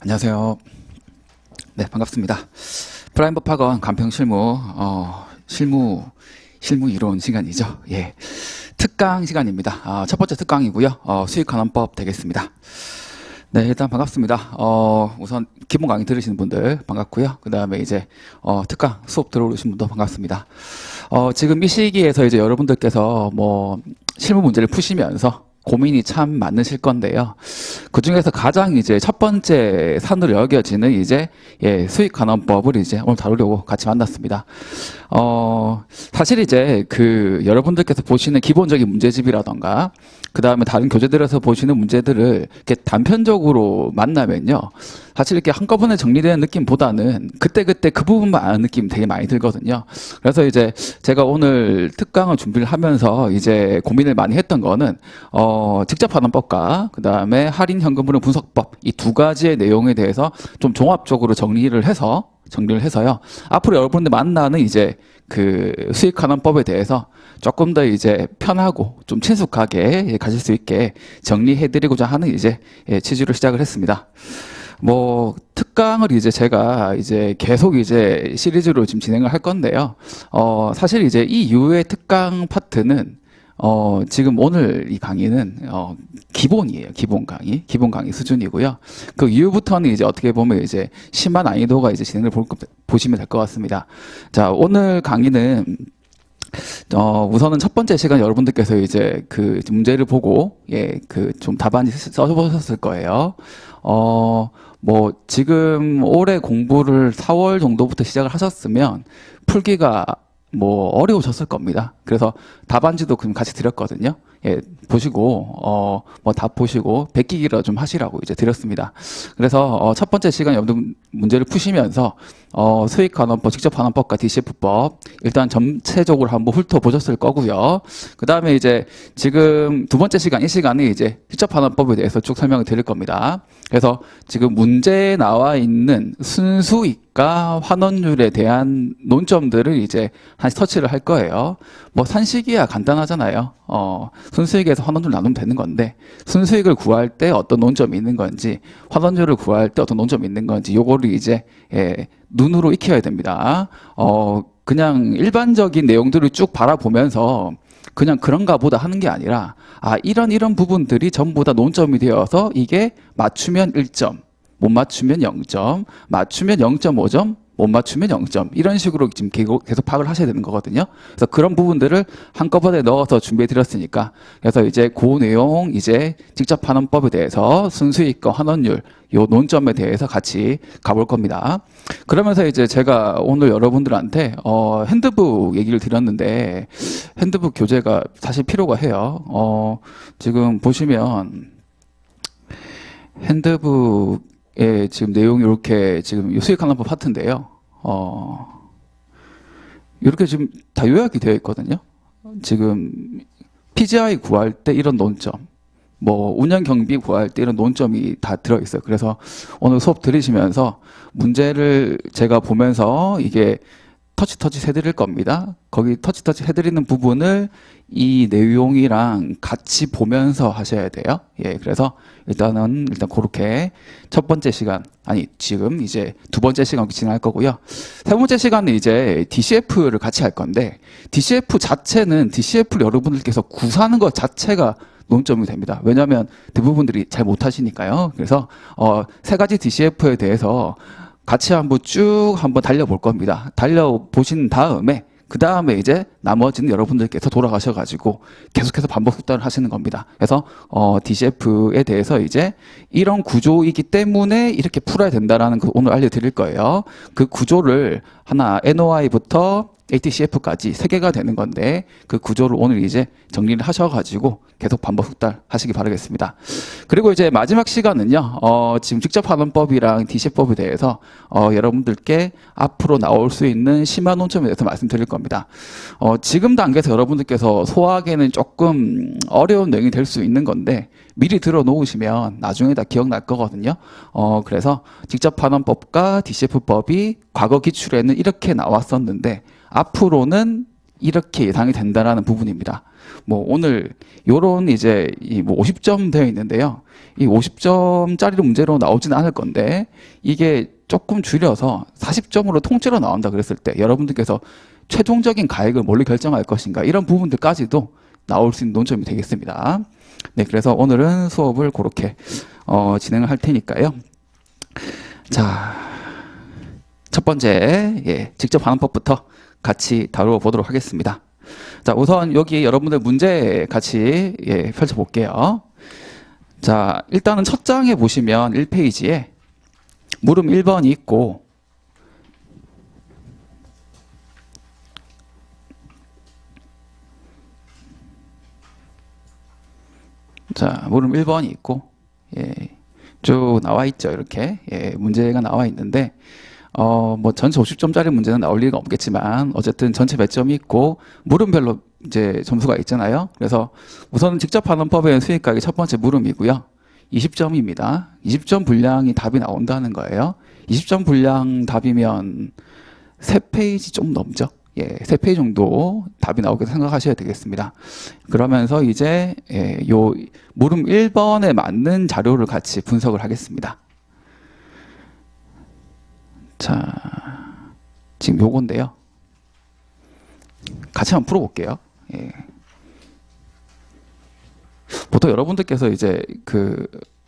안녕하세요. 네, 반갑습니다. 프라임법학원 간평 실무 이론 시간이죠. 예. 특강 시간입니다. 첫 번째 특강이고요. 수익환원법 되겠습니다. 네, 일단 반갑습니다. 우선 기본 강의 들으시는 분들 반갑고요. 그 다음에 이제, 특강 수업 들어오신 분도 반갑습니다. 지금 이 시기에서 이제 여러분들께서 실무 문제를 푸시면서 고민이 참 많으실 건데요. 그 중에서 가장 이제 첫 번째 산으로 여겨지는 이제, 수익환원법을 이제 오늘 다루려고 같이 만났습니다. 사실 이제 여러분들께서 보시는 기본적인 문제집이라던가, 그 다음에 다른 교재들에서 보시는 문제들을 이렇게 단편적으로 만나면요. 사실 이렇게 한꺼번에 정리되는 느낌보다는 그때그때 그 부분만 아는 느낌 되게 많이 들거든요. 그래서 이제 제가 오늘 특강을 준비를 하면서 이제 고민을 많이 했던 거는, 직접환원법과 그 다음에 할인현금흐름 분석법 이 두 가지의 내용에 대해서 좀 종합적으로 정리를 해서요. 앞으로 여러분들 만나는 이제 수익환원법에 대해서 조금 더 이제 편하고 좀 친숙하게 가실 수 있게 정리해드리고자 하는 이제 취지로 시작을 했습니다. 특강을 이제 제가 이제 계속 이제 시리즈로 지금 진행을 할 건데요. 사실 이제 이 이후의 특강 파트는 지금 오늘 이 강의는, 기본이에요. 기본 강의 수준이고요. 그 이후부터는 이제 어떻게 보면 이제 심한 난이도가 이제 진행을 보시면 될 것 같습니다. 자, 오늘 강의는, 우선은 첫 번째 시간 여러분들께서 이제 문제를 보고, 좀 답안지 써보셨을 거예요. 지금 올해 공부를 4월 정도부터 시작을 하셨으면 풀기가 어려우셨을 겁니다. 그래서 답안지도 그럼 같이 드렸거든요. 보시고, 답 보시고, 베끼기라 좀 하시라고 이제 드렸습니다. 그래서, 첫 번째 시간 여러분 문제를 푸시면서, 수익환원법, 직접환원법과 DCF법, 일단 전체적으로 한번 훑어보셨을 거고요. 그 다음에 이제 지금 두 번째 시간, 이 시간에 이제 직접환원법에 대해서 쭉 설명을 드릴 겁니다. 그래서 지금 문제에 나와 있는 순수익과 환원율에 대한 논점들을 이제 하나씩 터치를 할 거예요. 산식이야 간단하잖아요. 순수익에서 환원율 나누면 되는 건데, 순수익을 구할 때 어떤 논점이 있는 건지, 환원율을 구할 때 어떤 논점이 있는 건지, 요거를 이제, 눈으로 익혀야 됩니다. 그냥 일반적인 내용들을 쭉 바라보면서, 그냥 그런가 보다 하는 게 아니라, 이런 부분들이 전부 다 논점이 되어서 이게 맞추면 1점, 못 맞추면 0점, 맞추면 0.5점, 못 맞추면 0점, 이런 식으로 지금 계속 파악을 하셔야 되는 거거든요. 그래서 그런 부분들을 한꺼번에 넣어서 준비해 드렸으니까, 그래서 이제 그 내용, 이제 직접환원법에 대해서 순수익과 환원율, 요 논점에 대해서 같이 가볼 겁니다. 그러면서 이제 제가 오늘 여러분들한테, 핸드북 얘기를 드렸는데, 핸드북 교재가 사실 필요가 해요. 지금 보시면, 핸드북에 지금 내용이 이렇게 지금 수익환원법 파트인데요. 이렇게 지금 다 요약이 되어 있거든요. 지금 PGI 구할 때 이런 논점, 운영 경비 구할 때 이런 논점이 다 들어있어요. 그래서 오늘 수업 들으시면서 문제를 제가 보면서 이게 터치 해드릴 겁니다. 거기 터치 해드리는 부분을 이 내용이랑 같이 보면서 하셔야 돼요. 그래서 일단 그렇게 첫 번째 시간, 지금 이제 두 번째 시간 진행할 거고요. 세 번째 시간은 이제 DCF를 같이 할 건데, DCF를 여러분들께서 구사하는 것 자체가 논점이 됩니다. 왜냐하면 대부분들이 잘 못하시니까요. 그래서 세 가지 DCF에 대해서 같이 한번 달려볼 겁니다. 달려보신 다음에 그 다음에 이제 나머지는 여러분들께서 돌아가셔가지고 계속해서 반복 숙달을 하시는 겁니다. 그래서 DCF에 대해서 이제 이런 구조이기 때문에 이렇게 풀어야 된다라는 거 오늘 알려드릴 거예요. 그 구조를 하나 NOI부터 ATCF까지 3개가 되는 건데, 그 구조를 오늘 이제 정리를 하셔가지고 계속 반복 숙달 하시기 바라겠습니다. 그리고 이제 마지막 시간은요, 지금 직접환원법이랑 DCF법에 대해서 여러분들께 앞으로 나올 수 있는 심화 논점에 대해서 말씀드릴 겁니다. 지금 단계에서 여러분들께서 소화하기에는 조금 어려운 내용이 될 수 있는 건데, 미리 들어 놓으시면 나중에 다 기억날 거거든요. 그래서 직접환원법과 DCF법이 과거 기출에는 이렇게 나왔었는데, 앞으로는 이렇게 예상이 된다라는 부분입니다. 뭐 오늘 요런 이제 이 뭐 50점 되어 있는데요. 이 50점짜리 문제로 나오지는 않을 건데 이게 조금 줄여서 40점으로 통째로 나온다 그랬을 때 여러분들께서 최종적인 가액을 뭘로 결정할 것인가 이런 부분들까지도 나올 수 있는 논점이 되겠습니다. 네, 그래서 오늘은 수업을 그렇게 진행을 할 테니까요. 자, 첫 번째 직접 반응법부터 같이 다루어 보도록 하겠습니다. 자, 우선 여기 여러분들 문제 같이 펼쳐볼게요. 자, 일단은 첫 장에 보시면 1페이지에 물음 1번이 있고 자, 물음 1번이 있고 쭉 나와 있죠. 이렇게 문제가 나와 있는데 뭐 전체 50점짜리 문제는 나올 리가 없겠지만 어쨌든 전체 몇 점이 있고 물음별로 이제 점수가 있잖아요. 그래서 우선 직접 반응법의 수익 가액이 첫 번째 물음이고요. 20점입니다. 20점 분량이 답이 나온다는 거예요. 20점 분량 답이면 3페이지 좀 넘죠. 3페이지 정도 답이 나오게 생각하셔야 되겠습니다. 그러면서 이제 요 물음 1번에 맞는 자료를 같이 분석을 하겠습니다. 자, 지금 요건데요. 같이 한번 풀어볼게요. 보통 여러분들께서 이제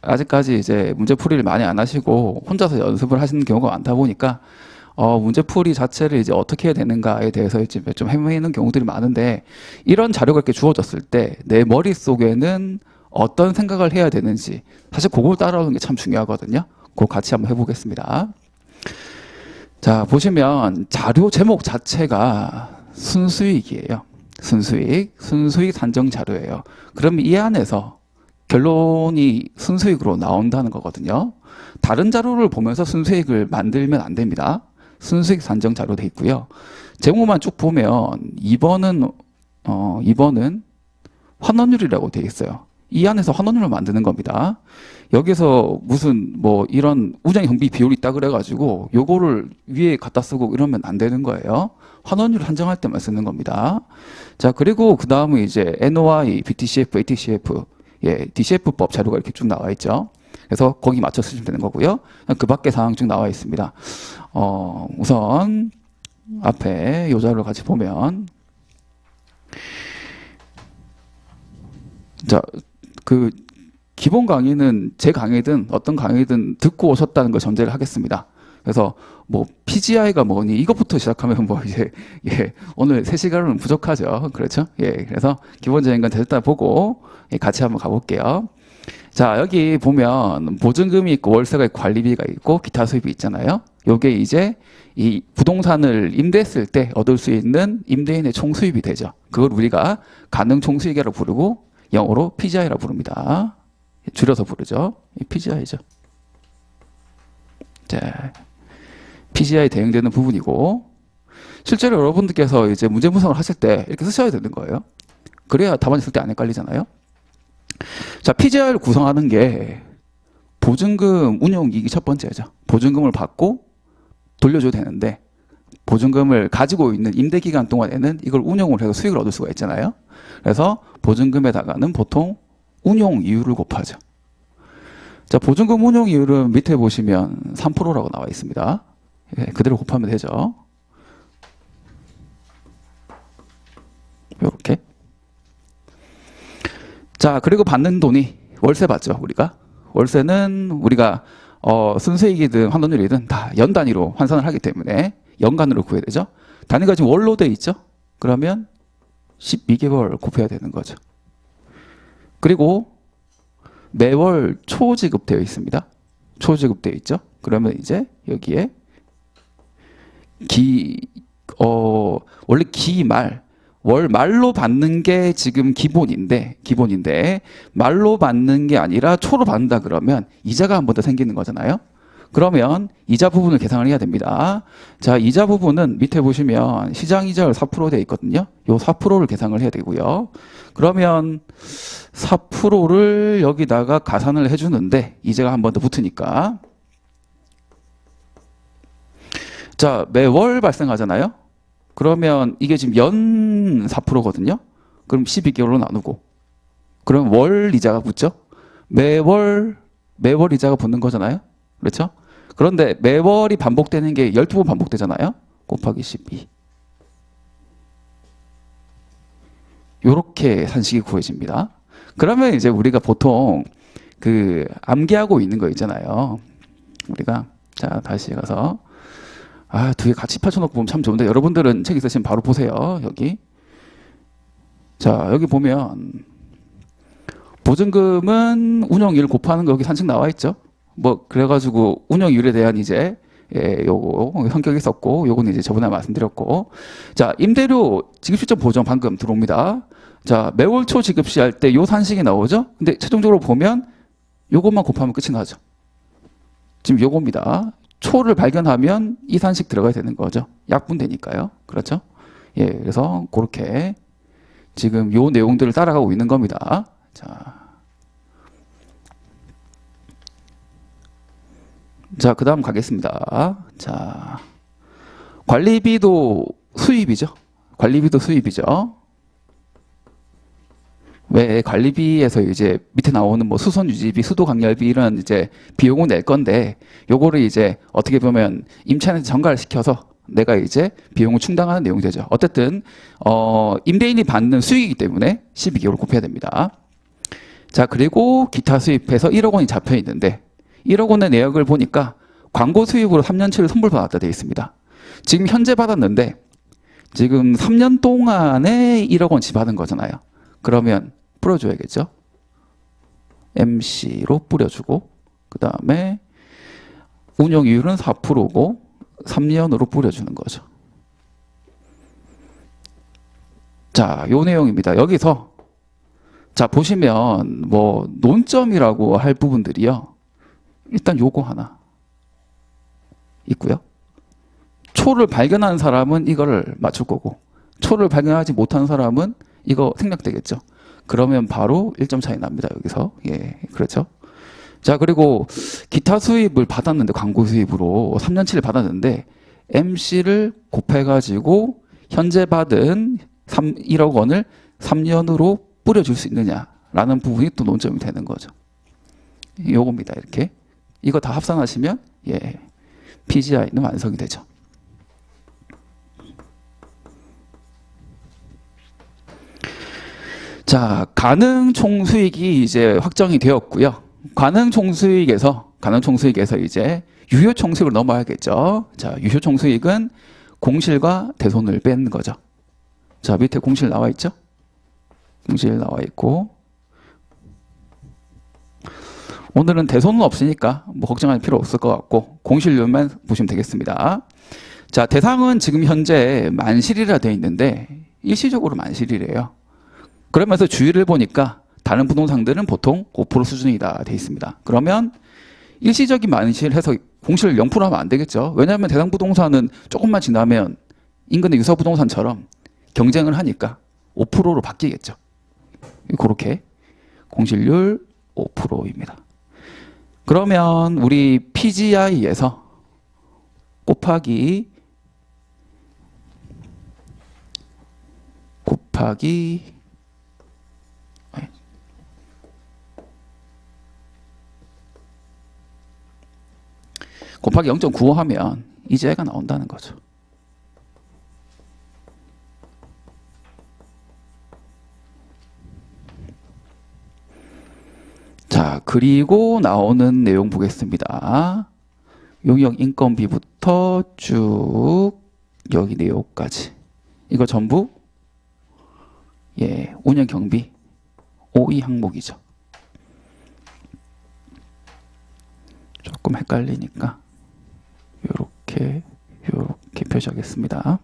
아직까지 이제 문제풀이를 많이 안 하시고 혼자서 연습을 하시는 경우가 많다 보니까 문제풀이 자체를 이제 어떻게 해야 되는가에 대해서 이제 좀 헤매는 경우들이 많은데 이런 자료가 이렇게 주어졌을 때 내 머릿속에는 어떤 생각을 해야 되는지 사실 그걸 따라오는 게 참 중요하거든요. 그거 같이 한번 해보겠습니다. 자, 보시면 자료 제목 자체가 순수익이에요. 순수익 산정 자료예요. 그럼 이 안에서 결론이 순수익으로 나온다는 거거든요. 다른 자료를 보면서 순수익을 만들면 안 됩니다. 순수익 산정 자료 돼 있고요. 제목만 쭉 보면 2번은 환원율이라고 돼 있어요. 이 안에서 환원율을 만드는 겁니다. 여기서 무슨 뭐 이런 우정 형비 비율이 있다 그래가지고 요거를 위에 갖다 쓰고 이러면 안 되는 거예요. 환원율을 한정할 때만 쓰는 겁니다. 자, 그리고 그 다음에 이제 NOI, BTCF, ATCF, DCF법 자료가 이렇게 쭉 나와 있죠. 그래서 거기 맞춰 쓰시면 되는 거고요. 그 밖에 사항 쭉 나와 있습니다. 우선 앞에 요 자료를 같이 보면 자, 기본 강의는 제 강의든 어떤 강의든 듣고 오셨다는 걸 전제를 하겠습니다. 그래서 뭐 PGI가 뭐니 이것부터 시작하면 뭐 이제 오늘 3시간은 부족하죠. 그렇죠? 그래서 기본적인 건 일단 보고 같이 한번 가볼게요. 자, 여기 보면 보증금이 있고 월세가 있고 관리비가 있고 기타 수입이 있잖아요. 요게 이제 이 부동산을 임대했을 때 얻을 수 있는 임대인의 총 수입이 되죠. 그걸 우리가 가능 총 수익이라고 부르고 영어로 PGI라고 부릅니다. 줄여서 부르죠. PGI죠. 자, PGI 대응되는 부분이고 실제로 여러분들께서 이제 문제 분석을 하실 때 이렇게 쓰셔야 되는 거예요. 그래야 답안 있을 때 안 헷갈리잖아요. 자, PGI를 구성하는 게 보증금 운용 이익이 첫 번째죠. 보증금을 받고 돌려줘야 되는데 보증금을 가지고 있는 임대 기간 동안에는 이걸 운용을 해서 수익을 얻을 수가 있잖아요. 그래서 보증금에다가는 보통 운용 이율을 곱하죠. 자, 보증금 운용 이율은 밑에 보시면 3%라고 나와 있습니다. 그대로 곱하면 되죠. 이렇게. 자, 그리고 받는 돈이 월세 받죠, 우리가. 월세는 우리가 순수익이든 환원율이든 다 연 단위로 환산을 하기 때문에 연간으로 구해야 되죠. 단위가 지금 월로 돼 있죠. 그러면 12개월 곱해야 되는 거죠. 그리고 매월 초지급되어 있습니다. 초지급되어 있죠. 그러면 이제 여기에 원래 월 말로 받는 게 지금 기본인데 말로 받는 게 아니라 초로 받는다 그러면 이자가 한 번 더 생기는 거잖아요. 그러면 이자 부분을 계산을 해야 됩니다. 자, 이자 부분은 밑에 보시면 시장 이자율 4% 되어 있거든요. 요 4%를 계산을 해야 되고요. 그러면 4%를 여기다가 가산을 해주는데 이자가 한 번 더 붙으니까 자, 매월 발생하잖아요. 그러면 이게 지금 연 4%거든요. 그럼 12개월로 나누고. 그럼 월 이자가 붙죠? 매월 이자가 붙는 거잖아요. 그렇죠? 그런데 매월이 반복되는 게 12번 반복되잖아요. 곱하기 12. 요렇게 산식이 구해집니다. 그러면 이제 우리가 보통 그 암기하고 있는 거 있잖아요. 우리가 자 다시 가서 두 개 같이 펼쳐놓고 보면 참 좋은데 여러분들은 책 있으시면 바로 보세요. 여기 자 여기 보면 보증금은 운영이율 곱하는 거 여기 산식 나와 있죠. 뭐 그래가지고 운영이율에 대한 이제 요거 성격이 있었고 요거는 이제 저번에 말씀드렸고 자 임대료 지급시점 보정 방금 들어옵니다. 자 매월 초 지급시 할 때 요 산식이 나오죠. 근데 최종적으로 보면 요것만 곱하면 끝이 나죠. 지금 요겁니다. 초를 발견하면 이 산식 들어가야 되는 거죠. 약분되니까요. 그렇죠? 예, 그래서 그렇게 지금 요 내용들을 따라가고 있는 겁니다. 자, 그 다음 가겠습니다. 자, 관리비도 수입이죠. 관리비도 수입이죠. 왜 관리비에서 이제 밑에 나오는 뭐 수선 유지비, 수도 강렬비 이런 이제 비용을 낼 건데 요거를 이제 어떻게 보면 임차인한테 전가를 시켜서 내가 이제 비용을 충당하는 내용이 되죠. 어쨌든 임대인이 받는 수익이기 때문에 12개월 곱해야 됩니다. 자, 그리고 기타 수입해서 1억 원이 잡혀 있는데 1억 원의 내역을 보니까 광고 수입으로 3년치를 선불받았다 되어 있습니다. 지금 현재 받았는데 지금 3년 동안에 1억 원치 받은 거잖아요. 그러면 뿌려줘야겠죠. MC로 뿌려주고 그 다음에 운영이율은 4%고 3년으로 뿌려주는 거죠. 자, 요 내용입니다. 여기서 자 보시면 뭐 논점이라고 할 부분들이요. 일단 요거 하나 있고요. 초를 발견한 사람은 이거를 맞출 거고 초를 발견하지 못한 사람은 이거 생략되겠죠. 그러면 바로 1점 차이 납니다. 여기서. 예, 그렇죠. 자, 그리고 기타 수입을 받았는데 광고 수입으로 3년치를 받았는데 MC를 곱해가지고 현재 받은 1억 원을 3년으로 뿌려줄 수 있느냐라는 부분이 또 논점이 되는 거죠. 요겁니다. 이렇게. 이거 다 합산하시면 예, PGI는 완성이 되죠. 자, 가능 총수익이 이제 확정이 되었고요. 가능 총수익에서 이제 유효 총수익을 넘어야겠죠. 자, 유효 총수익은 공실과 대손을 뺀 거죠. 자, 밑에 공실 나와 있죠? 공실 나와 있고 오늘은 대손은 없으니까 뭐 걱정할 필요 없을 것 같고 공실률만 보시면 되겠습니다. 자, 대상은 지금 현재 만실이라 되어 있는데 일시적으로 만실이래요. 그러면서 주의를 보니까 다른 부동산들은 보통 5% 수준이다 돼 있습니다. 그러면 일시적인 만실해서 공실을 0% 하면 안 되겠죠. 왜냐하면 대상 부동산은 조금만 지나면 인근의 유사 부동산처럼 경쟁을 하니까 5%로 바뀌겠죠. 그렇게 공실률 5%입니다. 그러면 우리 PGI에서 곱하기 곱하기 0.95 하면 이자가 나온다는 거죠. 자, 그리고 나오는 내용 보겠습니다. 용역 인건비부터 쭉 여기 내용까지. 이거 전부 예, 운영 경비 5위 항목이죠. 조금 헷갈리니까 요렇게 표시하겠습니다.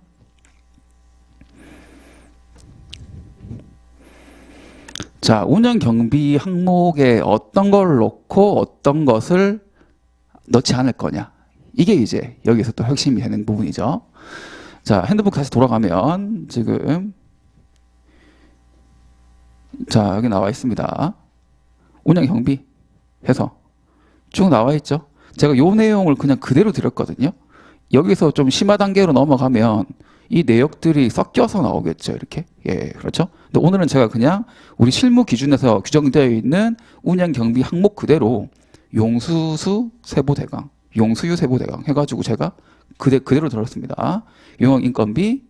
자, 운영 경비 항목에 어떤 걸 넣고 어떤 것을 넣지 않을 거냐. 이게 이제 여기서 또 핵심이 되는 부분이죠. 자, 핸드북 다시 돌아가면 지금 자, 여기 나와 있습니다. 운영 경비 해서 쭉 나와 있죠. 제가 요 내용을 그냥 그대로 드렸거든요. 여기서 좀 심화 단계로 넘어가면 이 내역들이 섞여서 나오겠죠. 이렇게. 예, 그렇죠. 근데 오늘은 제가 그냥 우리 실무 기준에서 규정되어 있는 운영 경비 항목 그대로 용수수 세부대강, 용수유 세부대강 해가지고 제가 그대로 들었습니다. 용역 인건비,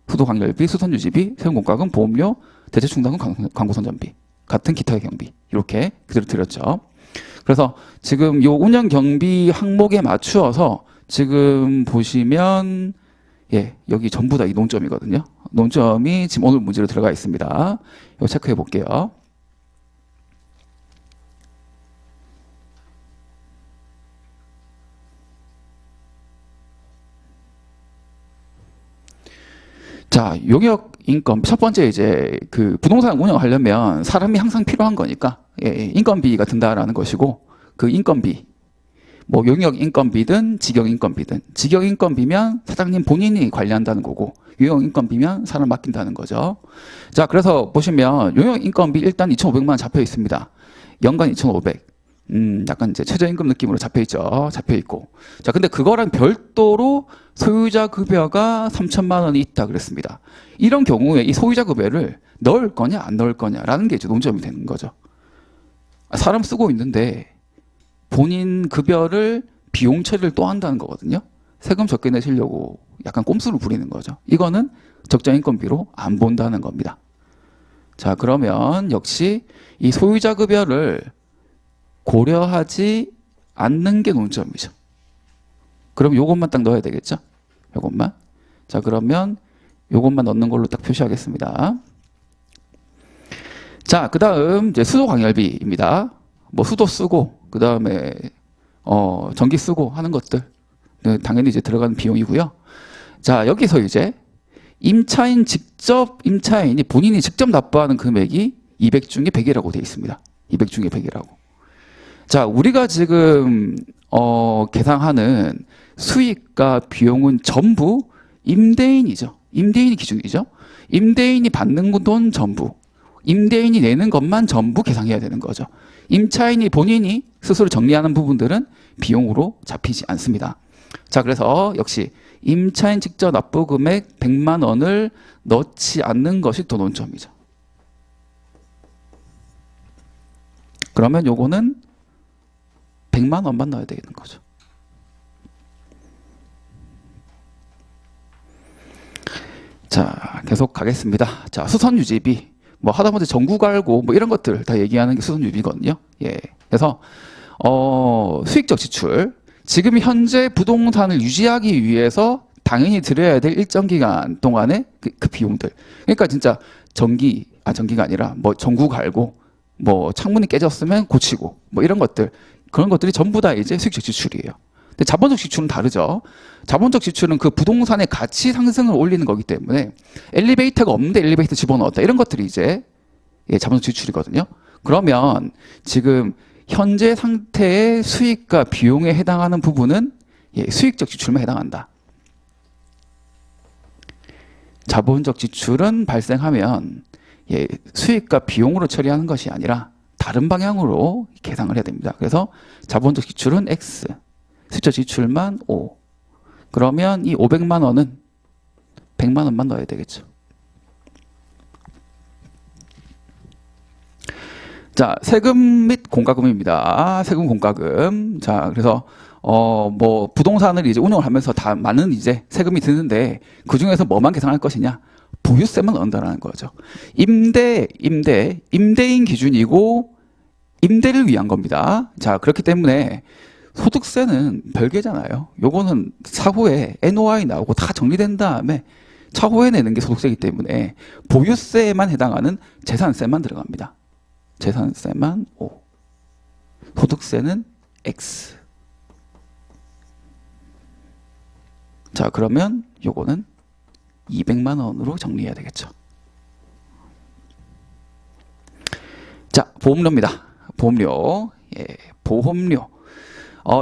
수도 광열비, 수선 유지비, 세금 공과금, 보험료, 대체 충당금, 광고 선전비 같은 기타 경비 이렇게 그대로 드렸죠. 그래서 지금 요 운영 경비 항목에 맞추어서 지금 보시면 예, 여기 전부 다 이 논점이거든요. 논점이 지금 오늘 문제로 들어가 있습니다. 이거 체크해 볼게요. 자, 용역 인건비 첫 번째 이제 그 부동산 운영하려면 사람이 항상 필요한 거니까 예, 인건비가 든다라는 것이고 그 인건비 뭐 용역 인건비든 직영 인건비든 직영 인건비면 사장님 본인이 관리한다는 거고 용역 인건비면 사람 맡긴다는 거죠. 자, 그래서 보시면 용역 인건비 일단 2,500만 원 잡혀 있습니다. 연간 2,500. 약간 이제 최저임금 느낌으로 잡혀 있죠. 잡혀 있고. 자, 근데 그거랑 별도로 소유자 급여가 3천만 원이 있다 그랬습니다. 이런 경우에 이 소유자 급여를 넣을 거냐 안 넣을 거냐라는 게 이제 논점이 되는 거죠. 사람 쓰고 있는데 본인 급여를 비용 처리를 또 한다는 거거든요. 세금 적게 내시려고 약간 꼼수를 부리는 거죠. 이거는 적정 인건비로 안 본다는 겁니다. 자, 그러면 역시 이 소유자 급여를 고려하지 않는 게 논점이죠. 그럼 요것만 딱 넣어야 되겠죠? 요것만. 자, 그러면 요것만 넣는 걸로 딱 표시하겠습니다. 자, 그 다음 이제 수도 광열비입니다. 뭐 수도 쓰고 그 다음에 전기 쓰고 하는 것들 당연히 이제 들어가는 비용이고요. 자, 여기서 이제 임차인이 본인이 직접 납부하는 금액이 200 중에 100이라고 되어 있습니다. 200 중에 100이라고. 자, 우리가 지금 계상하는 수익과 비용은 전부 임대인이죠. 임대인이 기준이죠. 임대인이 받는 돈 전부, 임대인이 내는 것만 전부 계상해야 되는 거죠. 임차인이 본인이 스스로 정리하는 부분들은 비용으로 잡히지 않습니다. 자, 그래서 역시 임차인 직접 납부 금액 100만 원을 넣지 않는 것이 또 논점이죠. 그러면 요거는 100만 원만 넣어야 되는 거죠. 자, 계속 가겠습니다. 자, 수선 유지비. 뭐 하다못해 전구 갈고 뭐 이런 것들 다 얘기하는 게 수선 유지비거든요. 예. 그래서 수익적 지출. 지금 현재 부동산을 유지하기 위해서 당연히 들여야 될 일정 기간 동안의 그 비용들. 그러니까 진짜 전기가 아니라 뭐 전구 갈고 뭐 창문이 깨졌으면 고치고 뭐 이런 것들. 그런 것들이 전부 다 이제 수익적 지출이에요. 근데 자본적 지출은 다르죠. 자본적 지출은 그 부동산의 가치 상승을 올리는 거기 때문에 엘리베이터가 없는데 엘리베이터 집어넣었다. 이런 것들이 이제 자본적 지출이거든요. 그러면 지금 현재 상태의 수익과 비용에 해당하는 부분은 수익적 지출만 해당한다. 자본적 지출은 발생하면 수익과 비용으로 처리하는 것이 아니라 다른 방향으로 계상을 해야 됩니다. 그래서 자본적 지출은 X, 수익적 지출만 O. 그러면 이 500만 원은 100만 원만 넣어야 되겠죠. 자, 세금 및 공과금입니다. 세금 공과금. 자, 그래서 뭐 부동산을 이제 운영을 하면서 다 많은 이제 세금이 드는데 그 중에서 뭐만 계산할 것이냐? 보유세만 넣는다는 거죠. 임대인 기준이고 임대를 위한 겁니다. 자, 그렇기 때문에 소득세는 별개잖아요. 요거는 차후에 NOI 나오고 다 정리된 다음에 차후에 내는 게 소득세이기 때문에 보유세에만 해당하는 재산세만 들어갑니다. 재산세만 O. 소득세는 X. 자, 그러면 요거는 200만 원으로 정리해야 되겠죠. 자, 보험료입니다. 보험료. 예, 보험료.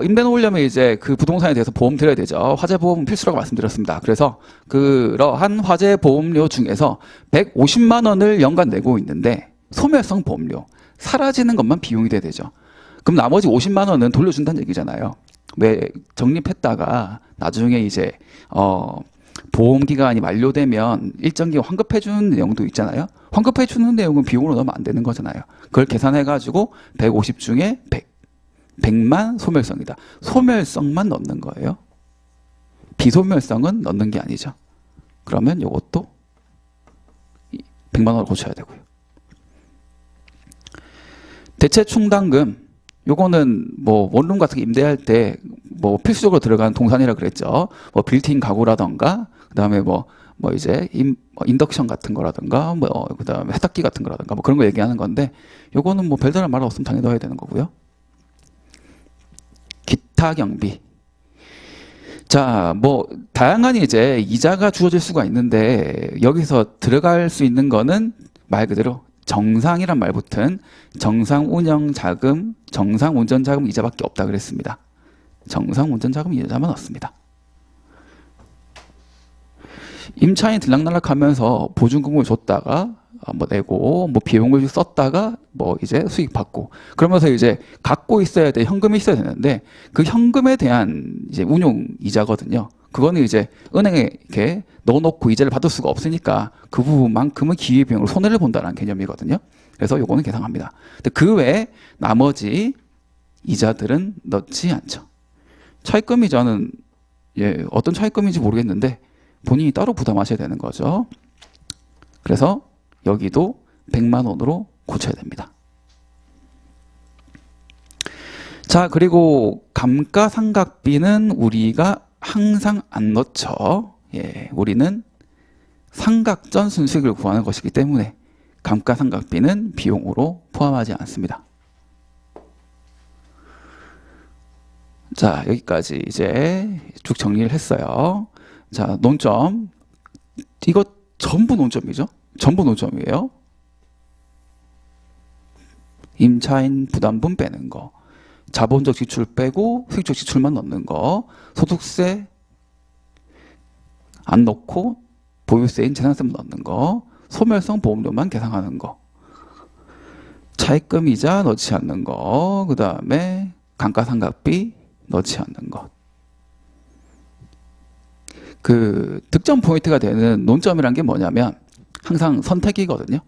임대 놓으려면 이제 그 부동산에 대해서 보험 들어야 되죠. 화재 보험은 필수라고 말씀드렸습니다. 그래서 그러한 화재 보험료 중에서 150만 원을 연간 내고 있는데 소멸성 보험료. 사라지는 것만 비용이 돼야 되죠. 그럼 나머지 50만 원은 돌려준다는 얘기잖아요. 왜 적립했다가 나중에 이제 보험 기간이 만료되면 일정 기간 환급해 주는 내용도 있잖아요. 환급해 주는 내용은 비용으로 넣으면 안 되는 거잖아요. 그걸 계산해 가지고 150 중에 100만 소멸성이다. 소멸성만 넣는 거예요. 비소멸성은 넣는 게 아니죠. 그러면 이것도 100만 원을 고쳐야 되고요. 대체 충당금, 요거는 뭐 원룸 같은 거 임대할 때 뭐 필수적으로 들어가는 동산이라 그랬죠. 뭐 빌트인 가구라던가, 그다음에 뭐 이제 인덕션 같은 거라든가, 그다음에 세탁기 같은 거라든가 뭐 그런 거 얘기하는 건데, 요거는 뭐 별다른 말 없으면 당연히 넣어야 되는 거고요. 기타 경비. 자, 뭐 다양한 이제 이자가 주어질 수가 있는데, 여기서 들어갈 수 있는 거는 말 그대로 정상이란 말 붙은 정상 운영 자금, 정상 운전 자금 이자밖에 없다 그랬습니다. 정상 운전 자금 이자만 없습니다. 임차인 들락날락하면서 보증금을 줬다가 뭐 내고, 뭐 비용을 썼다가 뭐 이제 수익 받고, 그러면서 이제 갖고 있어야 돼, 현금이 있어야 되는데, 그 현금에 대한 이제 운용 이자거든요. 그거는 이제 은행에 이렇게 넣어놓고 이자를 받을 수가 없으니까 그 부분만큼은 기회비용으로 손해를 본다는 개념이거든요. 그래서 요거는 계산합니다. 근데 그 외에 나머지 이자들은 넣지 않죠. 차입금 이자는 어떤 차입금인지 모르겠는데 본인이 따로 부담하셔야 되는 거죠. 그래서 여기도 100만 원으로 고쳐야 됩니다. 자, 그리고 감가상각비는 우리가 항상 안 넣죠. 우리는 상각전 순수익을 구하는 것이기 때문에 감가상각비는 비용으로 포함하지 않습니다. 자, 여기까지 이제 쭉 정리를 했어요. 자, 논점. 이거 전부 논점이죠? 전부 논점이에요. 임차인 부담분 빼는 거, 자본적 지출 빼고 수익적 지출만 넣는 거, 소득세 안 넣고 보유세인 재산세만 넣는 거, 소멸성 보험료만 계상하는 거, 차입금 이자 넣지 않는 거, 그 다음에 감가상각비 넣지 않는 것. 그 득점 포인트가 되는 논점이란 게 뭐냐면 항상 선택이거든요.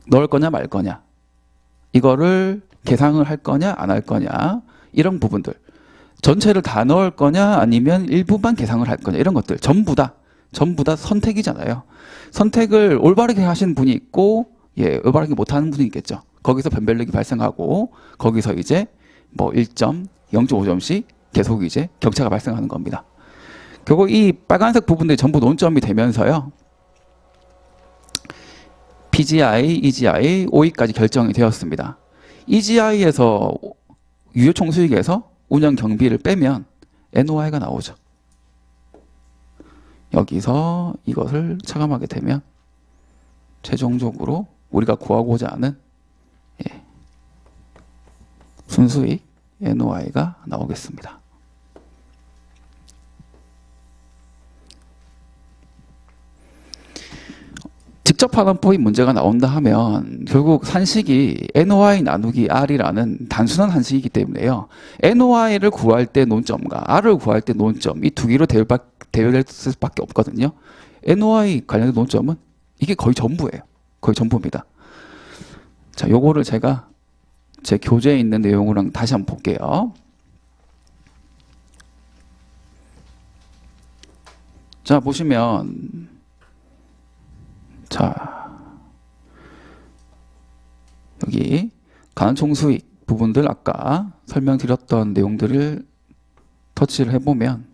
넣을 거냐 말 거냐, 이거를 계상을 할 거냐 안 할 거냐, 이런 부분들, 전체를 다 넣을 거냐 아니면 일부만 계상을 할 거냐, 이런 것들 전부 다 선택이잖아요. 선택을 올바르게 하시는 분이 있고, 올바르게 못하는 분이 있겠죠. 거기서 변별력이 발생하고, 거기서 이제 뭐 1점, 0.5점씩 계속 이제 격차가 발생하는 겁니다. 결국 이 빨간색 부분들이 전부 논점이 되면서요, PGI, EGI, OE까지 결정이 되었습니다. EGI에서 유효 총수익에서 운영 경비를 빼면 NOI가 나오죠. 여기서 이것을 차감하게 되면 최종적으로 우리가 구하고자 하는 순수익 NOI가 나오겠습니다. 직접환원법이 문제가 나온다 하면 결국 산식이 NOI 나누기 R이라는 단순한 한식이기 때문에요. NOI를 구할 때 논점과 R을 구할 때 논점, 이 두 개로 대별될 수밖에 없거든요. NOI 관련된 논점은 이게 거의 전부예요. 거의 전부입니다. 자, 요거를 제가 제 교재에 있는 내용으로 다시 한번 볼게요. 자, 보시면, 자, 여기 가능총수익 부분들 아까 설명드렸던 내용들을 터치를 해보면,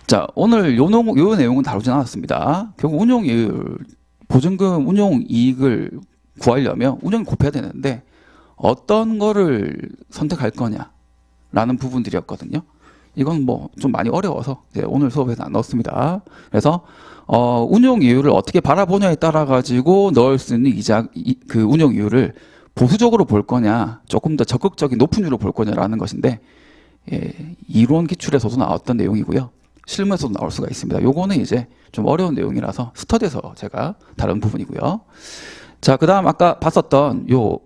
자, 오늘 요 내용은 다루진 않았습니다. 결국 운용이율, 보증금 운용이익을 구하려면 운용이 곱해야 되는데 어떤 거를 선택할 거냐라는 부분들이었거든요. 이건 뭐 좀 많이 어려워서 오늘 수업에서 안 넣었습니다. 그래서 운용이율을 어떻게 바라보냐에 따라 가지고 넣을 수 있는 그 운용이율을 보수적으로 볼 거냐, 조금 더 적극적인 높은 이유로 볼 거냐라는 것인데, 이론 기출에서도 나왔던 내용이고요. 실무에서도 나올 수가 있습니다. 요거는 이제 좀 어려운 내용이라서 스터디에서 제가 다룬 부분이고요. 자, 그 다음 아까 봤었던 요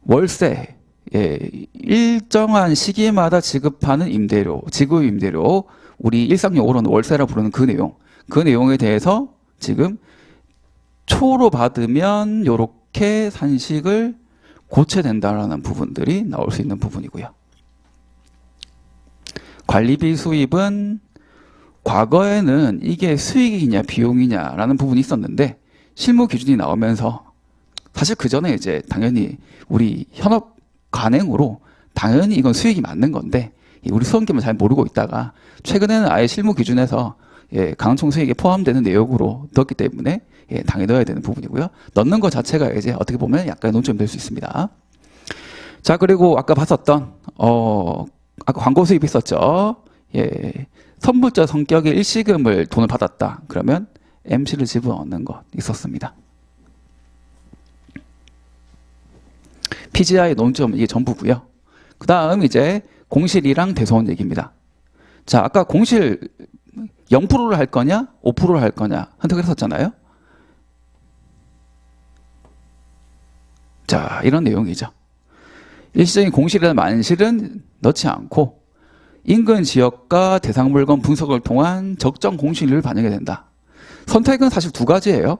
월세, 예, 일정한 시기마다 지급하는 임대료, 지급 임대료, 우리 일상용어로는 월세라 부르는 그 내용에 대해서 지금 초로 받으면 요렇게 산식을 고쳐야 된다라는 부분들이 나올 수 있는 부분이고요. 관리비 수입은 과거에는 이게 수익이냐 비용이냐라는 부분이 있었는데 실무 기준이 나오면서 사실 그 전에 이제 당연히 우리 현업 관행으로 당연히 이건 수익이 맞는 건데 우리 수험기만 잘 모르고 있다가 최근에는 아예 실무 기준에서 예, 강총 수익에 포함되는 내역으로 넣었기 때문에 예, 당연히 넣어야 되는 부분이고요. 넣는 것 자체가 이제 어떻게 보면 약간의 논점이 될 수 있습니다. 자, 그리고 아까 봤었던 아까 광고 수입이 있었죠. 예, 선불적 성격의 일시금을 돈을 받았다. 그러면 MC를 집어넣는 것 있었습니다. PGI 논점 이게 전부고요. 그 다음 이제 공실이랑 대소원 얘기입니다. 자, 아까 공실 0%를 할 거냐 5%를 할 거냐 선택을 했었잖아요. 자, 이런 내용이죠. 일시적인 공실이나 만실은 넣지 않고 인근 지역과 대상 물건 분석을 통한 적정 공실률을 반영해야 된다. 선택은 사실 두 가지예요.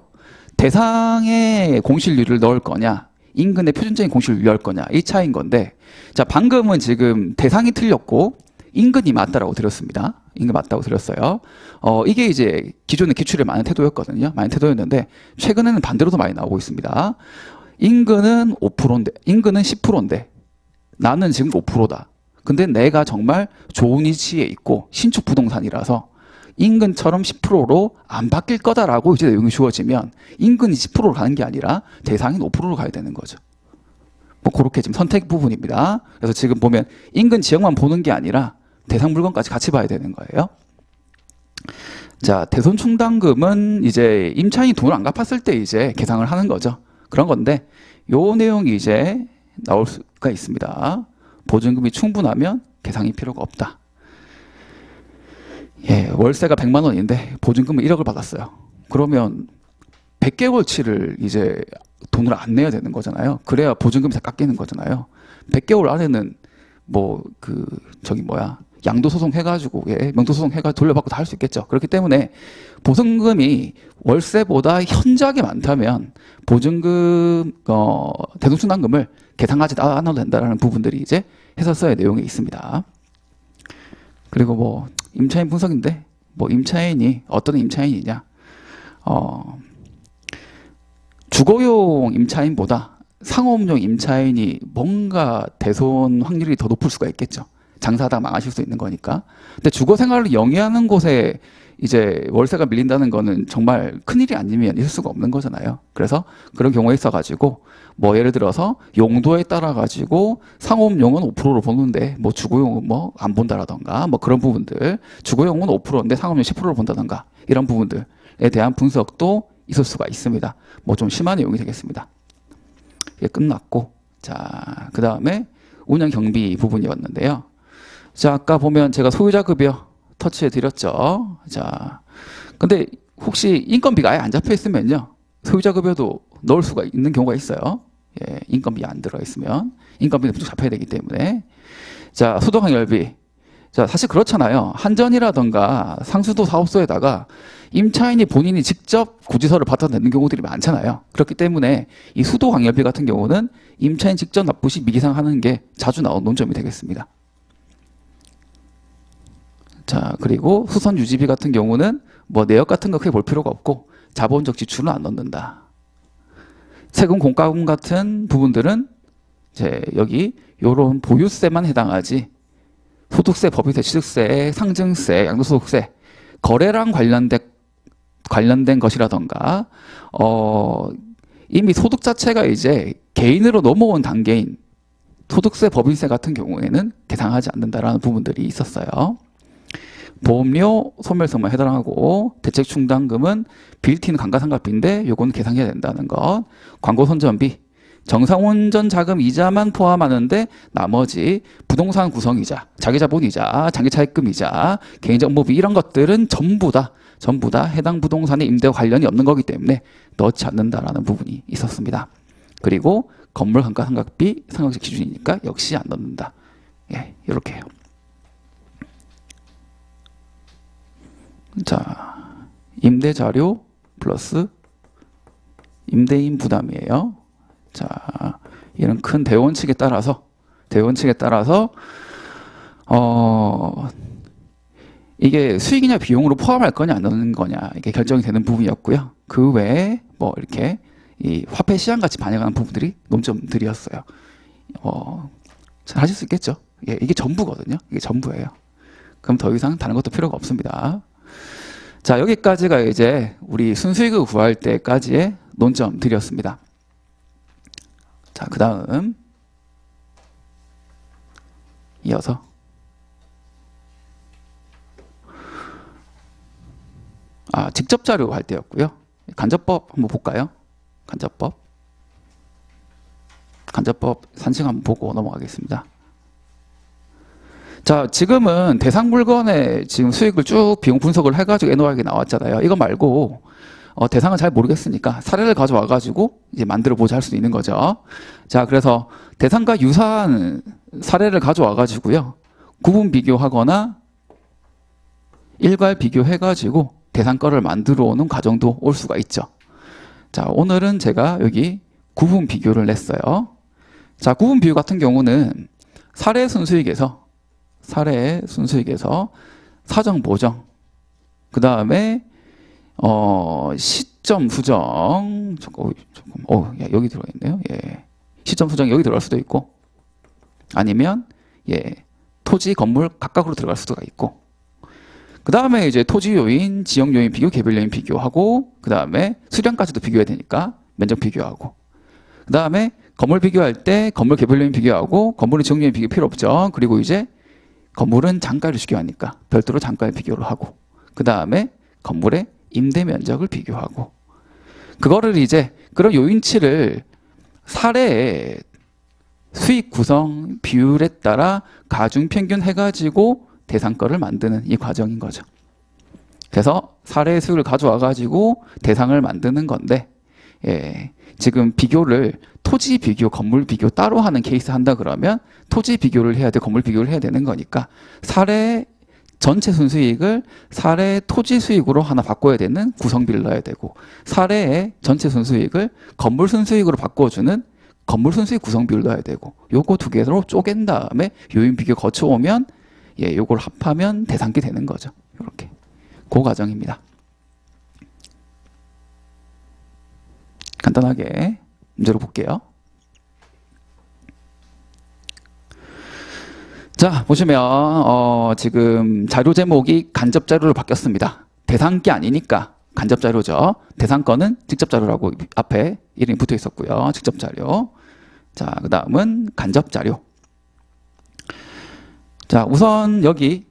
대상의 공실률을 넣을 거냐 인근의 표준적인 공실을 유효할 거냐 이 차이인 건데, 자, 방금은 지금 대상이 틀렸고 인근이 맞다라고 드렸습니다. 인근 맞다고 드렸어요. 이게 이제 기존의 기출에 많은 태도였거든요. 많은 태도였는데 최근에는 반대로도 많이 나오고 있습니다. 인근은 5%인데 인근은 10%인데 나는 지금 5%다. 근데 내가 정말 좋은 위치에 있고 신축 부동산이라서 인근처럼 10%로 안 바뀔 거다라고 이제 내용이 주어지면 인근이 10%로 가는 게 아니라 대상인 5%로 가야 되는 거죠. 뭐 그렇게 지금 선택 부분입니다. 그래서 지금 보면 인근 지역만 보는 게 아니라 대상 물건까지 같이 봐야 되는 거예요. 자, 대손 충당금은 이제 임차인이 돈을 안 갚았을 때 이제 계상을 하는 거죠. 그런 건데 요 내용이 이제 나올 수가 있습니다. 보증금이 충분하면 계상이 필요가 없다. 예, 월세가 100만 원인데 보증금은 1억을 받았어요. 그러면 100개월치를 이제 돈을 안 내야 되는 거잖아요. 그래야 보증금이 다 깎이는 거잖아요. 100개월 안에는 뭐 양도소송 해가지고 예, 명도소송 해가지고 돌려받고 다 할 수 있겠죠. 그렇기 때문에 보증금이 월세보다 현저하게 많다면 보증금 대손충당금을 계상하지 않아도 된다는 부분들이 이제 해설서의 내용에 있습니다. 그리고 뭐 임차인 분석인데 뭐 임차인이 어떤 임차인이냐, 주거용 임차인보다 상업용 임차인이 뭔가 대손 확률이 더 높을 수가 있겠죠. 장사하다가 망하실 수 있는 거니까. 근데 주거 생활을 영위하는 곳에 이제 월세가 밀린다는 거는 정말 큰일이 아니면 있을 수가 없는 거잖아요. 그래서 그런 경우에 있어가지고 뭐 예를 들어서 용도에 따라 가지고 상업용은 5%로 보는데 뭐 주거용은 뭐 안 본다라던가 뭐 그런 부분들, 주거용은 5%인데 상업용 10%로 본다던가 이런 부분들에 대한 분석도 있을 수가 있습니다. 뭐 좀 심한 내용이 되겠습니다. 이게 끝났고, 자, 그 다음에 운영 경비 부분이었는데요. 자, 아까 보면 제가 소유자 급여 터치해 드렸죠. 자, 근데 혹시 인건비가 아예 안 잡혀 있으면요, 소유자 급여도 넣을 수가 있는 경우가 있어요. 예, 인건비 안 들어 있으면 인건비는 무조건 잡혀야 되기 때문에. 자, 수도관열비. 자, 사실 그렇잖아요. 한전이라던가 상수도 사업소에다가 임차인이 본인이 직접 고지서를 받아내는 경우들이 많잖아요. 그렇기 때문에 이 수도관열비 같은 경우는 임차인 직접 납부 시 미기상하는 게 자주 나온 논점이 되겠습니다. 자, 그리고 수선 유지비 같은 경우는 뭐 내역 같은 거 크게 볼 필요가 없고 자본적 지출은 안 넣는다. 세금 공과금 같은 부분들은 이제 여기 요런 보유세만 해당하지 소득세, 법인세, 취득세, 상증세, 양도소득세, 거래랑 관련된 것이라던가 이미 소득 자체가 이제 개인으로 넘어온 단계인 소득세, 법인세 같은 경우에는 계상하지 않는다라는 부분들이 있었어요. 보험료, 소멸성만 해당하고 대책충당금은 빌트인 감가상각비인데 요건 계상해야 된다는 것. 광고 선전비, 정상운전 자금 이자만 포함하는데 나머지 부동산 구성이자, 자기자본이자, 장기차입금이자, 개인정보비 이런 것들은 전부 다 해당 부동산의 임대와 관련이 없는 거기 때문에 넣지 않는다라는 부분이 있었습니다. 그리고 건물 감가상각비 상각시 기준이니까 역시 안 넣는다. 예, 이렇게 해요. 자, 임대자료 플러스 임대인 부담이에요. 자, 이런 큰 대원칙에 따라서 이게 수익이냐 비용으로 포함할 거냐 안 넣는 거냐 이게 결정이 되는 부분이었고요. 그 외에 뭐 이렇게 이 화폐 시장 같이 반영하는 부분들이 논점들이었어요. 잘 하실 수 있겠죠? 예, 이게 전부거든요. 이게 전부예요. 그럼 더 이상 다른 것도 필요가 없습니다. 자, 여기까지가 이제 우리 순수익을 구할 때까지의 논점들이었습니다. 자, 그 다음 이어서 직접 자료 할 때였고요. 간접법 한번 볼까요? 간접법 산책 한번 보고 넘어가겠습니다. 자, 지금은 대상 물건의 지금 수익을 쭉 비용 분석을 해가지고 NOI가 나왔잖아요. 이거 말고 대상을 잘 모르겠으니까 사례를 가져와가지고 이제 만들어 보자 할 수도 있는 거죠. 자, 그래서 대상과 유사한 사례를 가져와가지고요. 구분 비교하거나 일괄 비교해가지고 대상 거를 만들어 오는 과정도 올 수가 있죠. 자, 오늘은 제가 여기 구분 비교를 냈어요. 자, 구분 비교 같은 경우는 사례 순수익에서 사정 보정, 그 다음에 시점 수정, 여기 들어있네요. 예, 시점 수정 여기 들어갈 수도 있고, 아니면 토지 건물 각각으로 들어갈 수도 있고, 그 다음에 이제 토지 요인, 지역 요인 비교, 개별 요인 비교하고, 그 다음에 수량까지도 비교해야 되니까 면적 비교하고, 그 다음에 건물 비교할 때 건물 개별 요인 비교하고, 건물은 지역 요인 비교 필요 없죠. 그리고 이제 건물은 장가를 비교하니까 별도로 장가를 비교를 하고, 그 다음에 건물의 임대 면적을 비교하고, 그거를 이제 그런 요인치를 사례의 수익 구성 비율에 따라 가중 평균 해가지고 대상거를 만드는 이 과정인 거죠. 그래서 사례의 수익을 가져와 가지고 대상을 만드는 건데, 지금 비교를 토지 비교, 건물 비교 따로 하는 케이스 한다 그러면 토지 비교를 해야 돼, 건물 비교를 해야 되는 거니까 사례 전체 순수익을 사례 토지 수익으로 하나 바꿔야 되는 구성비를 넣어야 되고, 사례의 전체 순수익을 건물 순수익으로 바꿔주는 건물 순수익 구성비를 넣어야 되고, 요거 두 개로 쪼갠 다음에 요인 비교 거쳐오면 요걸 합하면 대상기 되는 거죠. 이렇게 그 과정입니다. 간단하게 문제로 볼게요. 자, 보시면 지금 자료 제목이 간접 자료로 바뀌었습니다. 대상기 아니니까 간접 자료죠. 대상 거는 직접 자료라고 앞에 이름이 붙어 있었고요. 직접 자료. 자, 그 다음은 간접 자료. 자, 우선 여기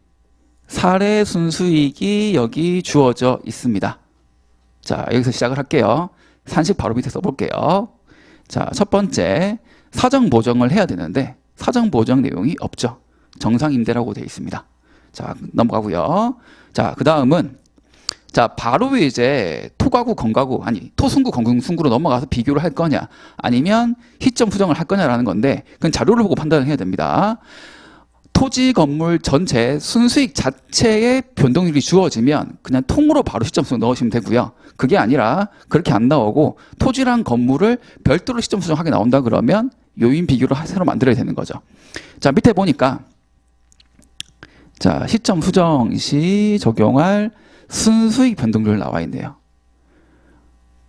사례 순수익이 여기 주어져 있습니다. 자, 여기서 시작을 할게요. 산식 바로 밑에 써볼게요. 자, 첫 번째 사정 보정을 해야 되는데 사정 보정 내용이 없죠. 정상 임대라고 되어 있습니다. 자, 넘어가고요. 자, 그 다음은 자, 바로 이제 토가구 건가구 아니 토순구 건승구로 넘어가서 비교를 할 거냐 아니면 희점 수정을 할 거냐라는 건데 그건 자료를 보고 판단을 해야 됩니다. 토지 건물 전체 순수익 자체의 변동률이 주어지면 그냥 통으로 바로 시점 수정 넣으시면 되고요. 그게 아니라 그렇게 안 나오고 토지랑 건물을 별도로 시점 수정하게 나온다 그러면 요인 비교를 새로 만들어야 되는 거죠. 자, 밑에 보니까 자, 시점 수정 시 적용할 순수익 변동률 나와 있네요.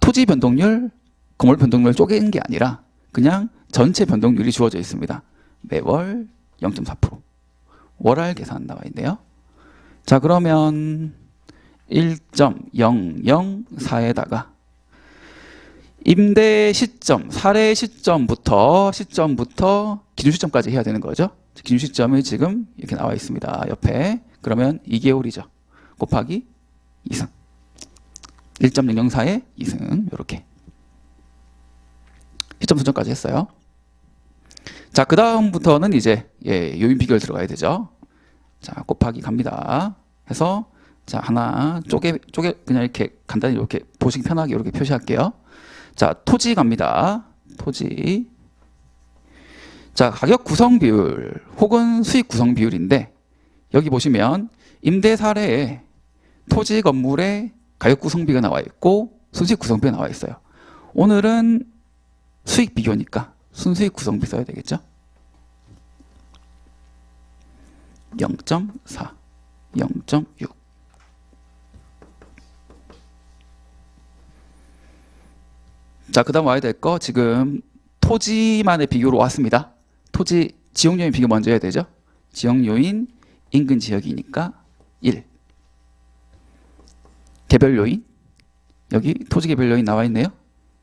토지 변동률, 건물 변동률 쪼갠 게 아니라 그냥 전체 변동률이 주어져 있습니다. 매월 0.4%. 월할 계산 나와 있네요. 자, 그러면 1.004에다가 임대 시점, 사례 시점부터 기준 시점까지 해야 되는 거죠. 기준 시점이 지금 이렇게 나와 있습니다. 옆에. 그러면 2개월이죠. 곱하기 2승. 1.004에 2승. 이렇게. 시점 수정까지 했어요. 자, 그 다음부터는 이제 요인 비교를 들어가야 되죠. 자, 곱하기 갑니다. 해서 자, 하나 쪼개 그냥 이렇게 간단히 이렇게 보시기 편하게 이렇게 표시할게요. 자, 토지 갑니다. 토지 자, 가격 구성 비율 혹은 수익 구성 비율인데 여기 보시면 임대 사례에 토지 건물의 가격 구성비가 나와 있고 순수익 구성비가 나와 있어요. 오늘은 수익 비교니까 순수익 구성비 써야 되겠죠? 0.4, 0.6. 자, 그 다음 와야 될 거 지금 토지만의 비교로 왔습니다. 토지 지역요인 비교 먼저 해야 되죠. 지역요인 인근 지역이니까 1. 개별 요인 여기 토지 개별 요인 나와 있네요.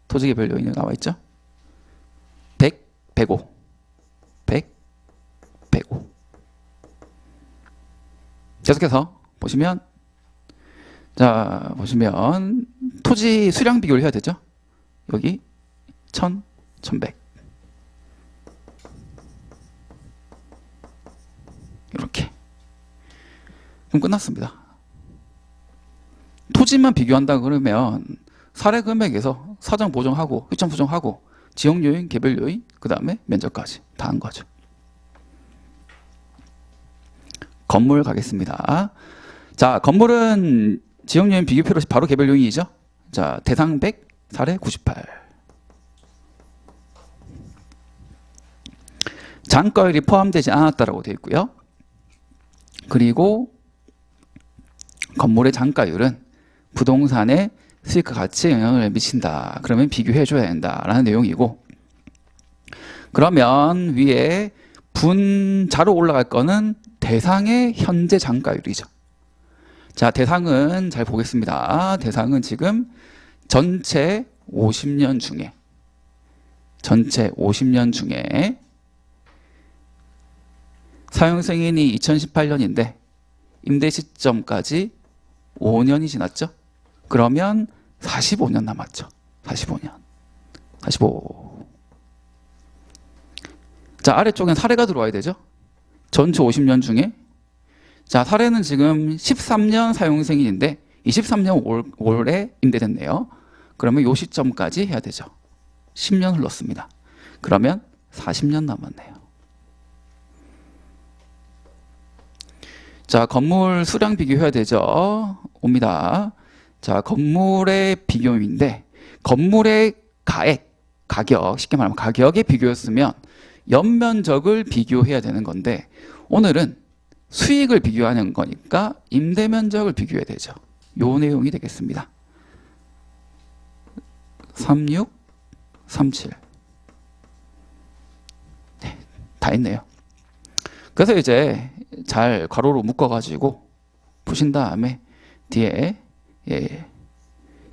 토지 개별 요인이 나와 있죠. 100, 105, 100, 105. 계속해서 보시면 자 보시면 토지 수량 비교를 해야 되죠. 여기 1000, 1100 이렇게 그럼 끝났습니다. 토지만 비교한다 그러면 사례 금액에서 사정 보정하고 휘점 보정하고 지역 요인, 개별 요인, 그 다음에 면적까지 다 한 거죠. 건물 가겠습니다. 자, 건물은 지역 요인 비교표로 바로 개별 요인이죠. 자, 대상 100, 사례 98. 잔가율이 포함되지 않았다라고 되어 있고요. 그리고 건물의 잔가율은 부동산의 수익과 가치에 영향을 미친다. 그러면 비교해 줘야 된다라는 내용이고, 그러면 위에 분자로 올라갈 거는 대상의 현재 잔가율이죠. 자, 대상은 잘 보겠습니다. 대상은 지금 전체 50년 중에 사용 승인이 2018년인데 임대 시점까지 5년이 지났죠. 그러면 45년 남았죠. 45년. 45. 자, 아래쪽엔 사례가 들어와야 되죠. 전체 50년 중에 자, 사례는 지금 13년 사용 승인인데 23년 올해 임대됐네요. 그러면 이 시점까지 해야 되죠. 10년 흘렀습니다. 그러면 40년 남았네요. 자, 건물 수량 비교해야 되죠. 옵니다. 자, 건물의 비교인데 건물의 가격, 쉽게 말하면 가격의 비교였으면 연면적을 비교해야 되는 건데 오늘은 수익을 비교하는 거니까 임대면적을 비교해야 되죠. 요 내용이 되겠습니다. 36, 37. 네, 다 있네요. 그래서 이제 잘 괄호로 묶어가지고 푸신 다음에 뒤에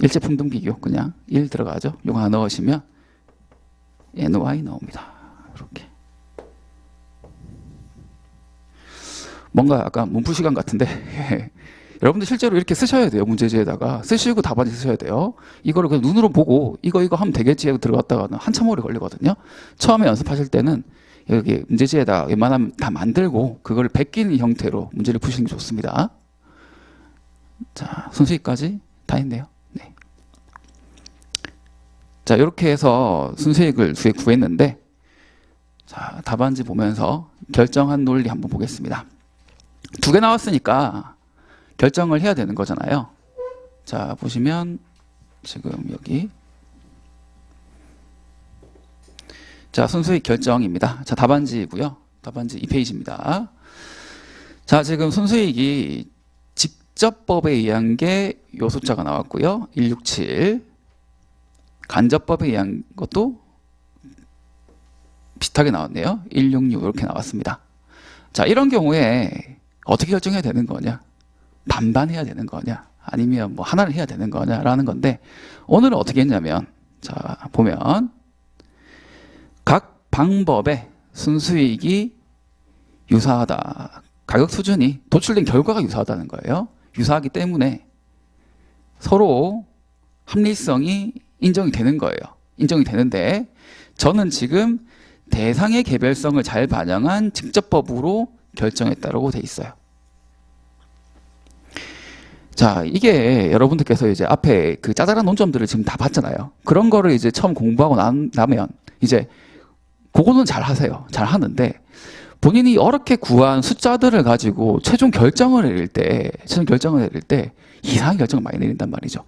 일제평등 비교 그냥 1 들어가죠. 요거 하나 넣으시면 NY 나옵니다. 이렇게. 뭔가 약간 문풀 시간 같은데 여러분들 실제로 이렇게 쓰셔야 돼요. 문제지에다가 쓰시고 답안지 쓰셔야 돼요. 이거를 그냥 눈으로 보고 이거 하면 되겠지 하고 들어갔다가는 한참 오래 걸리거든요. 처음에 연습하실 때는 여기 문제지에다 웬만하면 다 만들고 그걸 베끼는 형태로 문제를 푸시는 게 좋습니다. 자, 순수익까지 다 했네요. 네. 자, 이렇게 해서 순수익을 구했는데 자, 답안지 보면서 결정한 논리 한번 보겠습니다. 2개 나왔으니까 결정을 해야 되는 거잖아요. 자, 보시면 지금 여기 자, 순수익 결정입니다. 자, 답안지고요. 답안지 2페이지입니다. 자, 지금 순수익이 직접법에 의한 게 요 숫자가 나왔고요. 167. 간접법에 의한 것도 비슷하게 나왔네요. 166 이렇게 나왔습니다. 자, 이런 경우에 어떻게 결정해야 되는 거냐? 반반 해야 되는 거냐? 아니면 뭐 하나를 해야 되는 거냐라는 건데 오늘은 어떻게 했냐면 자, 보면 각 방법의 순수익이 유사하다. 가격 수준이 도출된 결과가 유사하다는 거예요. 유사하기 때문에 서로 합리성이 인정이 되는 거예요. 인정이 되는데 저는 지금 대상의 개별성을 잘 반영한 직접법으로 결정했다라고 돼 있어요. 자, 이게 여러분들께서 이제 앞에 그 짜잘한 논점들을 지금 다 봤잖아요. 그런 거를 이제 처음 공부하고 나면 이제 그거는 잘 하세요. 잘 하는데 본인이 어렵게 구한 숫자들을 가지고 최종 결정을 내릴 때 이상한 결정을 많이 내린단 말이죠.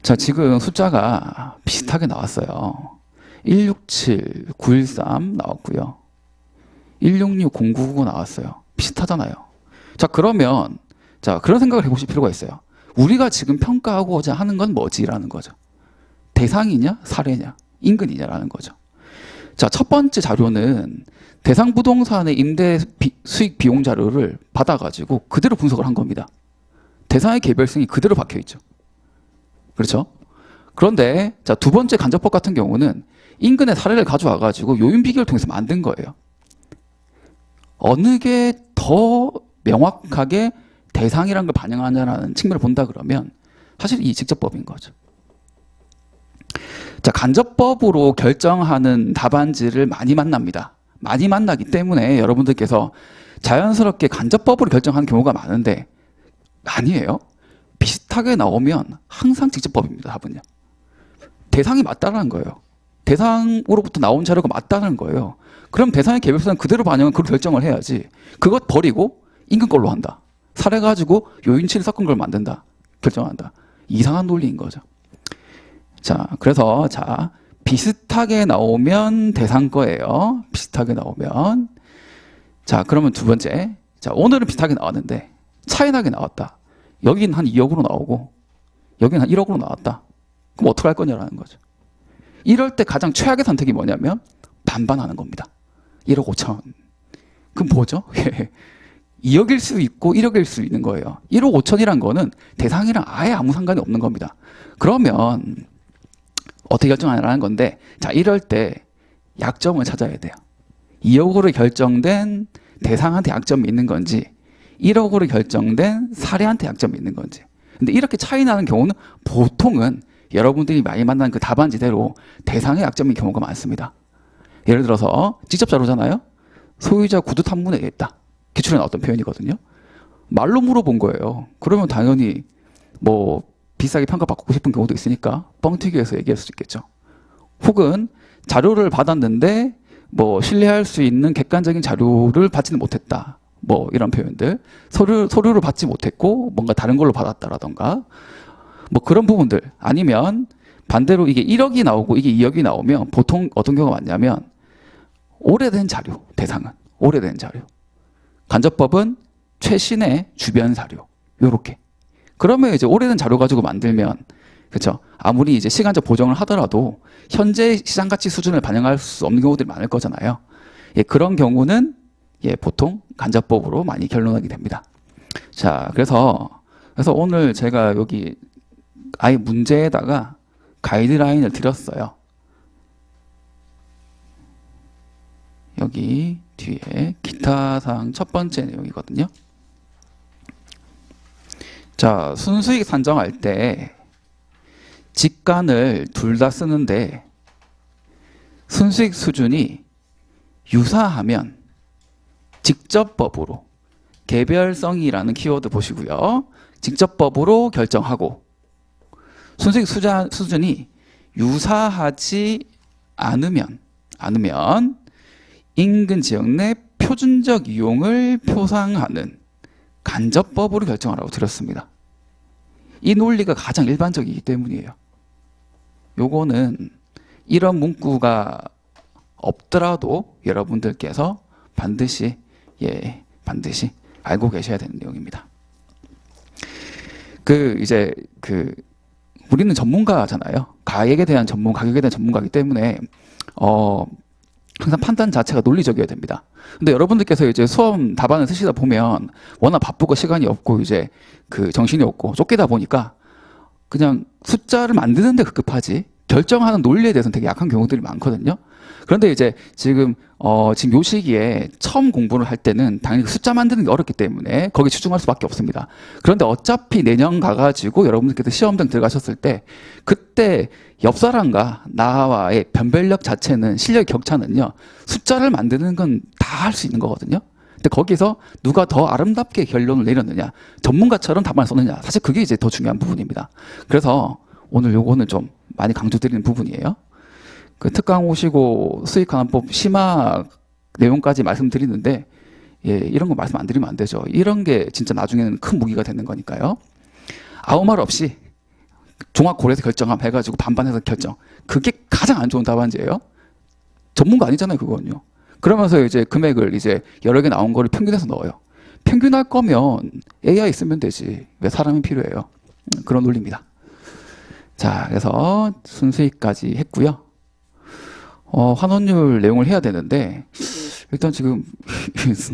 자, 지금 숫자가 비슷하게 나왔어요. 167, 913 나왔고요. 166, 0999 나왔어요. 비슷하잖아요. 자, 그러면 그런 생각을 해보실 필요가 있어요. 우리가 지금 평가하고자 하는 건 뭐지라는 거죠. 대상이냐, 사례냐, 인근이냐라는 거죠. 자, 첫 번째 자료는 대상 부동산의 임대 수익 비용 자료를 받아가지고 그대로 분석을 한 겁니다. 대상의 개별성이 그대로 박혀 있죠. 그렇죠? 그런데 두 번째 간접법 같은 경우는 인근의 사례를 가져와가지고 요인 비교를 통해서 만든 거예요. 어느 게 더 명확하게 대상이라는 걸 반영하냐라는 측면을 본다 그러면 사실 이 직접법인 거죠. 자, 간접법으로 결정하는 답안지를 많이 만납니다. 많이 만나기 때문에 여러분들께서 자연스럽게 간접법으로 결정하는 경우가 많은데 아니에요. 비슷하게 나오면 항상 직접법입니다. 답은요. 대상이 맞다는 거예요. 대상으로부터 나온 자료가 맞다는 거예요. 그럼 대상의 개별성은 그대로 반영은 그걸 결정을 해야지. 그것 버리고 인근 걸로 한다. 사례 가지고 요인치를 섞은 걸 만든다. 결정한다. 이상한 논리인 거죠. 자, 그래서 비슷하게 나오면 대상 거예요. 비슷하게 나오면. 자, 그러면 두 번째. 자, 오늘은 비슷하게 나왔는데 차이 나게 나왔다. 여긴 한 2억으로 나오고 여긴 한 1억으로 나왔다. 그럼 어떻게 할 거냐라는 거죠. 이럴 때 가장 최악의 선택이 뭐냐면 반반하는 겁니다. 1억 5천. 그럼 뭐죠? 2억일 수 있고 1억일 수 있는 거예요. 1억 5천이란 거는 대상이랑 아예 아무 상관이 없는 겁니다. 그러면 어떻게 결정하냐는 건데, 자, 이럴 때 약점을 찾아야 돼요. 2억으로 결정된 대상한테 약점이 있는 건지 1억으로 결정된 사례한테 약점이 있는 건지. 근데 이렇게 차이 나는 경우는 보통은 여러분들이 많이 만난 그 답안지대로 대상의 약점인 경우가 많습니다. 예를 들어서 직접 자료잖아요. 소유자 구두 탐문에 있다. 기출에 나왔던 표현이거든요. 말로 물어본 거예요. 그러면 당연히 뭐 비싸게 평가받고 싶은 경우도 있으니까 뻥튀기해서 얘기할 수 있겠죠. 혹은 자료를 받았는데 뭐 신뢰할 수 있는 객관적인 자료를 받지는 못했다. 뭐 이런 표현들. 서류를 받지 못했고 뭔가 다른 걸로 받았다라던가 뭐 그런 부분들. 아니면 반대로 이게 1억이 나오고 이게 2억이 나오면 보통 어떤 경우가 많냐면 오래된 자료, 대상은 오래된 자료. 간접법은 최신의 주변 자료. 요렇게. 그러면 이제 오래된 자료 가지고 만들면, 그렇죠? 아무리 이제 시간적 보정을 하더라도 현재 시장 가치 수준을 반영할 수 없는 경우들이 많을 거잖아요. 예, 그런 경우는 보통 간접법으로 많이 결론하게 됩니다. 자, 그래서 오늘 제가 여기 아예 문제에다가 가이드라인을 드렸어요. 여기 뒤에 기타 사항 첫 번째 내용이거든요. 자, 순수익 산정할 때 직간을 둘 다 쓰는데 순수익 수준이 유사하면 직접법으로 개별성이라는 키워드 보시고요. 직접법으로 결정하고 순수익 수준이 유사하지 않으면 인근 지역 내 표준적 이용을 표상하는 간접법으로 결정하라고 드렸습니다. 이 논리가 가장 일반적이기 때문이에요. 요거는 이런 문구가 없더라도 여러분들께서 반드시 알고 계셔야 되는 내용입니다. 우리는 전문가잖아요. 가격에 대한 전문가이기 때문에 항상 판단 자체가 논리적이어야 됩니다. 근데 여러분들께서 이제 수험 답안을 쓰시다 보면 워낙 바쁘고 시간이 없고 이제 정신이 없고 쫓기다 보니까 그냥 숫자를 만드는데 급급하지 결정하는 논리에 대해서는 되게 약한 경우들이 많거든요. 그런데 이제 지금 요 시기에 처음 공부를 할 때는 당연히 숫자 만드는 게 어렵기 때문에 거기에 집중할 수밖에 없습니다. 그런데 어차피 내년 가가지고 여러분들께서 시험 등 들어가셨을 때 그때 옆 사람과 나와의 변별력 자체는 실력 격차는요. 숫자를 만드는 건 다 할 수 있는 거거든요. 근데 거기서 누가 더 아름답게 결론을 내렸느냐, 전문가처럼 답안을 썼느냐, 사실 그게 이제 더 중요한 부분입니다. 그래서 오늘 요거는 좀 많이 강조드리는 부분이에요. 그 특강 오시고 수익 환원법 심화 내용까지 말씀드리는데 예, 이런 거 말씀 안 드리면 안 되죠. 이런 게 진짜 나중에는 큰 무기가 되는 거니까요. 아무 말 없이 종합 고려해서 결정함 해가지고 반반해서 결정. 그게 가장 안 좋은 답안지예요. 전문가 아니잖아요, 그거는요. 그러면서 이제 금액을 이제 여러 개 나온 거를 평균해서 넣어요. 평균할 거면 AI 쓰면 되지. 왜 사람이 필요해요? 그런 논리입니다. 자, 그래서 순수익까지 했고요. 환원율 내용을 해야 되는데 일단 지금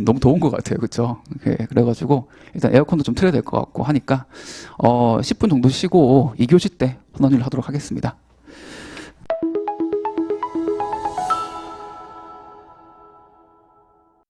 너무 더운 것 같아요, 그렇죠? 그래가지고 일단 에어컨도 좀 틀어야 될 것 같고 하니까 10분 정도 쉬고 2교시 때 환원율 하도록 하겠습니다.